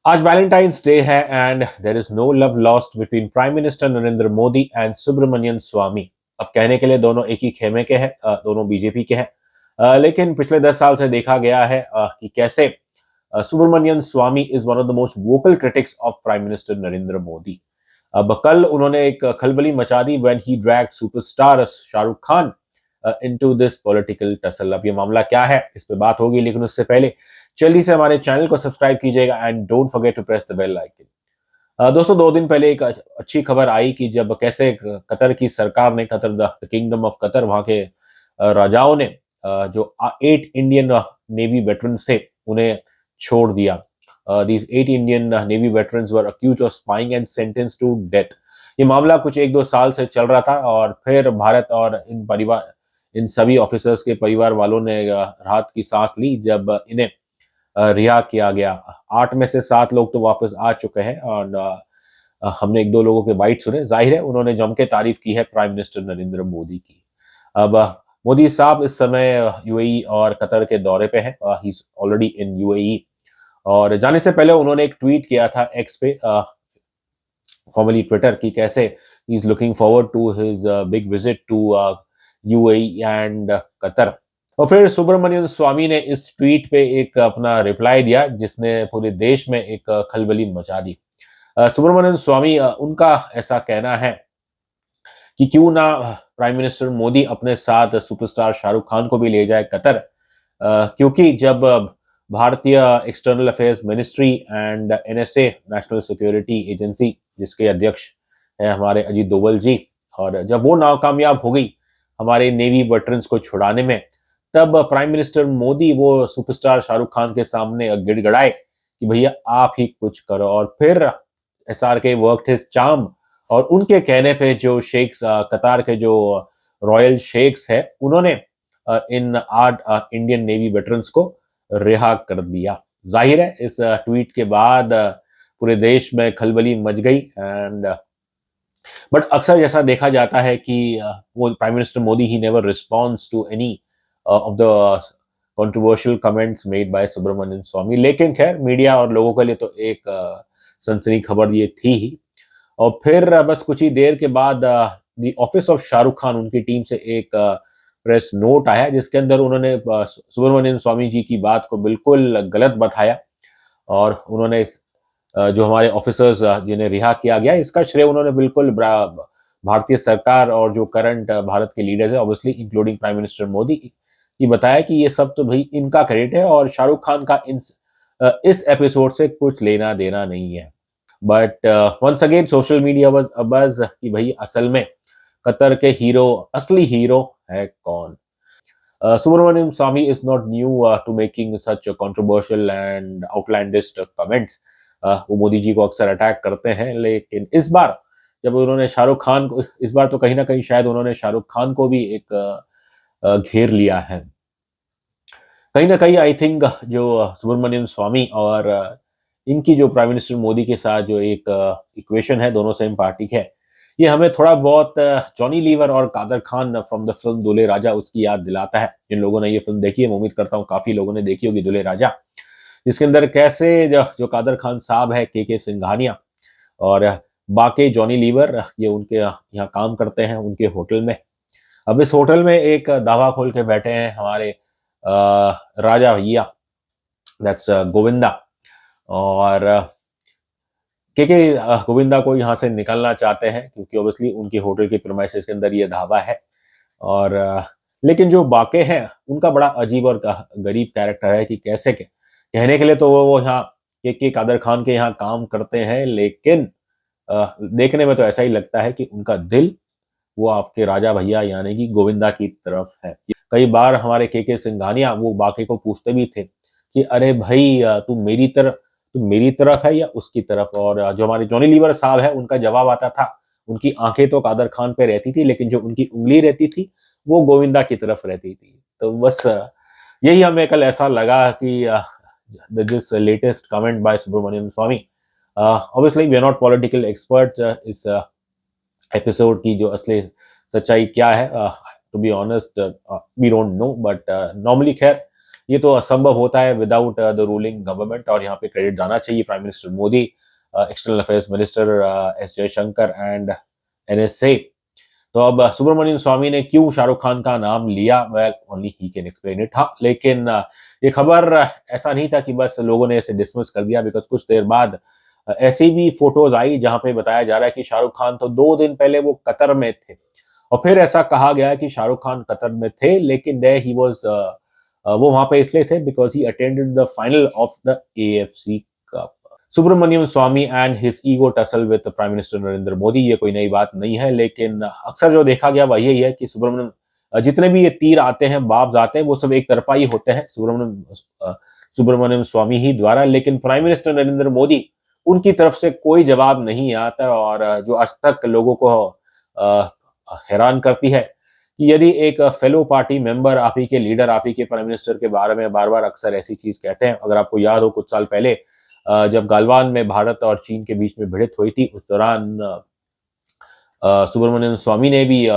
आज valentine's day है and there is no love lost between prime minister Narendra Modi and Subramanian Swamy. अब कहने के लिए दोनों एक ही खेमे के हैं, दोनों बीजेपी के हैं। लेकिन पिछले 10 साल से देखा गया है कि कैसे Subramanian Swamy is one of the most vocal critics of prime minister Narendra Modi. अब कल उन्होंने एक खलबली मचा दी when he dragged superstar Shahrukh Khan into this political tussle. अब ये मामला क्या है, इस पे बात होगी, लेकिन उससे पहले जल्दी से हमारे चैनल को सब्सक्राइब कीजिएगा and don't forget to press the bell icon. दोस्तों, 2 दिन पहले एक अच्छी खबर आई कि जब कैसे कतर की सरकार ने, Qatar the kingdom of Qatar, वहां के राजाओं ने जो 8 इंडियन नेवी वेटरन्स थे उन्हें छोड़ दिया। These 8 Indian navy veterans were accused of spying and sentenced to death. ये मामला कुछ 1-2 साल से चल रहा था और फिर भारत और इन सभी ऑफिसर्स के परिवार वालों ने राहत की सांस ली जब इन्हें रिहा किया गया। 8 में से 7 लोग तो वापस आ चुके हैं और हमने 1-2 लोगों के बाइट सुने। जाहिर है उन्होंने जम के तारीफ की है प्राइम मिनिस्टर नरेंद्र मोदी की। अब मोदी साहब इस समय यूएई और कतर के दौरे पे हैं। He is already in UAE और जाने से पहले उन्होंने एक ट्वीट किया था एक्स पे, फॉर्मली ट्विटर, की कैसे he is looking forward to his big visit to UAE and Qatar. और फिर सुब्रमण्यम स्वामी ने इस ट्वीट पे एक अपना रिप्लाई दिया जिसने पूरे देश में एक खलबली मचा दी। सुब्रमण्यम स्वामी, उनका ऐसा कहना है कि क्यों ना प्राइम मिनिस्टर मोदी अपने साथ सुपरस्टार शाहरुख खान को भी ले जाए कतर, क्योंकि जब भारतीय external affairs ministry and NSA, national security agency, जिसके अध्यक्ष है हमारे अजीत डोवल जी, और जब वो नाकामयाब हो गई हमारे नेवी वेटरन्स को छुड़ाने में, तब प्राइम मिनिस्टर मोदी वो सुपरस्टार शाहरुख खान के सामने गिड़गड़ाए कि भैया आप ही कुछ करो। और फिर एसआरके वर्कड हिज चार्म और उनके कहने पे जो शेख्स, कतार के जो रॉयल शेख्स है, उन्होंने इन 8 इंडियन नेवी वेटरन्स को रिहा कर दिया। जाहिर है इस ट्वीट के बाद पूरे देश में खलबली मच गई एंड बट अक्सर जैसा देखा जाता है कि वो prime minister Modi he never responds to any of the controversial comments made by Subramanian Swamy. लेकिन खैर, मीडिया और लोगों के लिए तो एक सनसनी खबर ये थी ही। और फिर बस कुछ ही देर के बाद the office of Shahrukh Khan, उनकी टीम से एक प्रेस नोट आया जिसके अंदर उन्होंने सुब्रमण्यम स्वामी जी की बात को बिल्कुल गलत बताया और उन्होंने जो हमारे ऑफिसर्स जिन्हें रिहा किया गया, इसका श्रेय उन्होंने बिल्कुल भारतीय सरकार और जो करंट भारत के लीडर्स है, obviously including prime minister Modi, की बताया कि ये सब तो भाई इनका क्रेडिट है और शाहरुख खान का इस एपिसोड से कुछ लेना देना नहीं है। But once again social media was abuzz कि भाई असल में कतर के हीरो, असली हीरो है कौन। Subramaniam Swamy is not new to making such controversial and outlandish comments. वो मोदी जी को अक्सर अटैक करते हैं, लेकिन इस बार जब उन्होंने शाहरुख खान को, इस बार तो कहीं ना कहीं शायद उन्होंने शाहरुख खान को भी एक घेर लिया है। कहीं ना कहीं आई थिंक जो सुब्रमण्यम स्वामी और इनकी जो प्राइम मिनिस्टर मोदी के साथ जो एक इक्वेशन है, दोनों सेम पार्टी के है, ये हमें थोड़ा बहुत जॉनी लीवर और Kader Khan from the film Dulhe Raja उसकी याद दिलाता है। जिन लोगों ने ये फिल्म देखी है, मैं उम्मीद करता हूँ काफी लोगों ने देखी होगी दूल्हे राजा, जिसके अंदर कैसे जो कादर खान साहब है, के सिंघानिया, और बाकी जॉनी लीवर, ये उनके यहाँ काम करते हैं उनके होटल में। अब इस होटल में एक दावा खोल के बैठे हैं हमारे राजा भैया, दैट्स गोविंदा, और के गोविंदा को यहाँ से निकलना चाहते हैं क्योंकि ऑब्वियसली उनके होटल की प्रीमाइसेस के अंदर ये ढाबा है। और लेकिन जो बाके हैं उनका बड़ा अजीब और गरीब कैरेक्टर है कि कैसे के कहने के लिए तो वो यहाँ के कादर खान के यहाँ काम करते हैं, लेकिन देखने में तो ऐसा ही लगता है कि उनका दिल वो आपके राजा भैया यानी कि गोविंदा की तरफ है। कई बार हमारे के सिंघानिया वो बाके को पूछते भी थे कि अरे भाई, तू मेरी तरफ है या उसकी तरफ। और जो हमारे जॉनी लीवर साहब है, उनका जवाब आता था, उनकी आंखें तो कादर खान पे रहती थी लेकिन जो उनकी उंगली रहती थी वो गोविंदा की तरफ रहती थी। तो बस यही हमें कल ऐसा लगा कि this latest comment by Subramanian Swamy, obviously we are not political expert, इस एपिसोड की जो असली सच्चाई क्या है, to be honest we don't know, but normally खैर ये तो असंभव होता है विदाउट द रूलिंग गवर्नमेंट, और यहाँ पे क्रेडिट जाना चाहिए prime minister Modi, external affairs minister S Jaishankar and NSA. तो अब सुब्रमण्यम स्वामी ने क्यों शाहरुख खान का नाम लिया, well only he can explain it. हाँ, लेकिन ये खबर ऐसा नहीं था कि बस लोगों ने इसे डिसमिस कर दिया, बिकॉज कुछ देर बाद ऐसी भी फोटोज आई जहां पे बताया जा रहा है कि शाहरुख खान तो 2 दिन पहले वो कतर में थे, और फिर ऐसा कहा गया कि शाहरुख खान कतर में थे, लेकिन दे ही वाज वो वहां पे इसलिए थे because he attended the final of the AFC cup. Subramanian Swamy and his ego tussle with prime minister Narendra Modi, ये कोई नई बात नहीं है, लेकिन अक्सर जो देखा गया वह यही है कि सुब्रमण्यम जितने भी ये तीर आते हैं, बाब्स आते हैं, वो सब एक तरफा ही होते हैं सुब्रमण्यम स्वामी ही द्वारा, लेकिन प्राइम मिनिस्टर नरेंद्र मोदी उनकी तरफ से कोई जवाब नहीं आता। और जो आज तक लोगों को हैरान करती है कि यदि एक फेलो पार्टी मेंबर, आप ही के लीडर, आप ही के प्राइम मिनिस्टर के बारे में बार बार अक्सर ऐसी चीज कहते हैं। अगर आपको याद हो, कुछ साल पहले जब गालवान में भारत और चीन के बीच में भिड़ंत हुई थी, उस दौरान सुब्रमण्यम स्वामी ने भी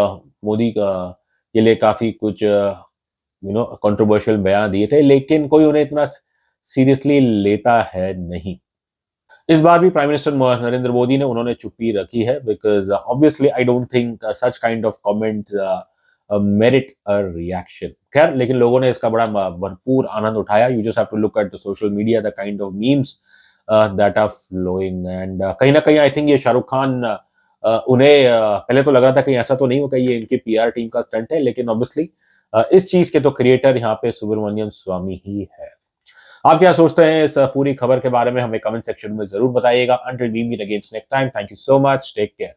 मोदी के लिए काफी कुछ कंट्रोवर्शियल बयान दिए थे, लेकिन कोई उन्हें इतना सीरियसली लेता है नहीं। इस बार भी प्राइम मिनिस्टर नरेंद्र मोदी ने उन्होंने चुप्पी रखी है, because obviously I don't think such kind of comment merit a reaction. खैर, लेकिन लोगों ने इसका बड़ा भरपूर आनंद उठाया। You just have to look at the social media, the kind of memes that are flowing, and कहीं ना कहीं आई थिंक ये शाहरुख खान उन्हें पहले तो लग रहा था कहीं ऐसा तो नहीं होगा ये इनकी पीआर टीम का स्टंट है, लेकिन ऑब्वियसली इस चीज के तो क्रिएटर यहाँ पे सुब्रमण्यम स्वामी ही है। आप क्या सोचते हैं इस पूरी खबर के बारे में, हमें कमेंट सेक्शन में जरूर बताइएगा। Until we meet again next time, thank you so much, take care.